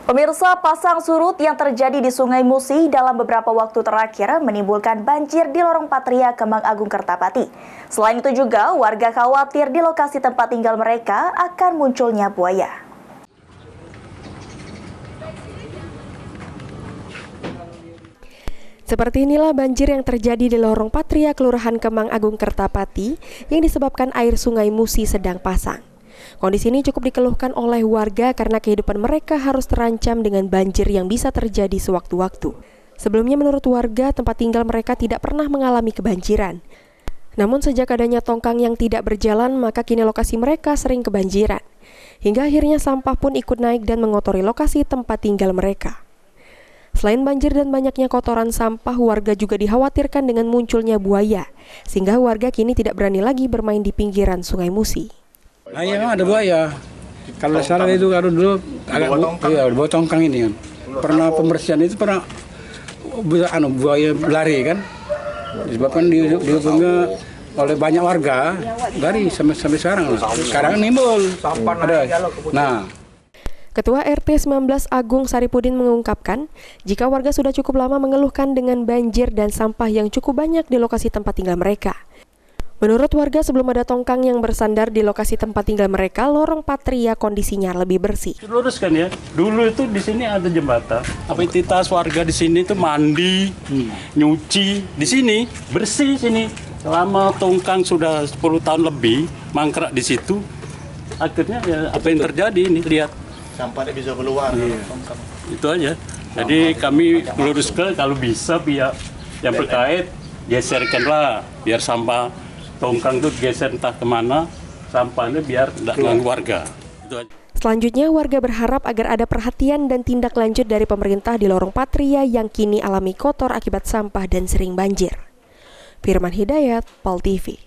Pemirsa, pasang surut yang terjadi di Sungai Musi dalam beberapa waktu terakhir menimbulkan banjir di Lorong Patria, Kembang Agung, Kertapati. Selain itu juga, warga khawatir di lokasi tempat tinggal mereka akan munculnya buaya. Seperti inilah banjir yang terjadi di Lorong Patria, Kelurahan Kembang Agung, Kertapati yang disebabkan air Sungai Musi sedang pasang. Kondisi ini cukup dikeluhkan oleh warga karena kehidupan mereka harus terancam dengan banjir yang bisa terjadi sewaktu-waktu. Sebelumnya menurut warga, tempat tinggal mereka tidak pernah mengalami kebanjiran. Namun sejak adanya tongkang yang tidak berjalan, maka kini lokasi mereka sering kebanjiran. Hingga akhirnya sampah pun ikut naik dan mengotori lokasi tempat tinggal mereka. Selain banjir dan banyaknya kotoran sampah, warga juga dikhawatirkan dengan munculnya buaya, sehingga warga kini tidak berani lagi bermain di pinggiran Sungai Musi. Nah, iya memang ada buaya. Kalau sekarang itu kalau dulu agak buaya tongkang ini kan. Pernah pembersihan itu pernah buaya lari kan. Disebabkan dihubungi oleh banyak warga dari sampai sekarang. Sekarang nimbul. Ada. Nah, Ketua RT 19 Agung Saripudin mengungkapkan, jika warga sudah cukup lama mengeluhkan dengan banjir dan sampah yang cukup banyak di lokasi tempat tinggal mereka. Menurut warga, sebelum ada tongkang yang bersandar di lokasi tempat tinggal mereka, Lorong Patria kondisinya lebih bersih. Luruskan ya, dulu itu di sini ada jembatan. Aktivitas warga di sini itu mandi, nyuci, di sini bersih sini. Selama tongkang sudah 10 tahun lebih mangkrak di situ, akhirnya ya apa yang terjadi ini lihat. Sampahnya bisa keluar. Iya. Itu aja. Jadi kami meluruskan kalau bisa pihak yang berkait geserkanlah biar sampah tongkang itu geser entah kemana, sampahnya biar tidak mengganggu warga. Itu aja. Selanjutnya, warga berharap agar ada perhatian dan tindak lanjut dari pemerintah di Lorong Patria yang kini alami kotor akibat sampah dan sering banjir. Firman Hidayat, POL TV.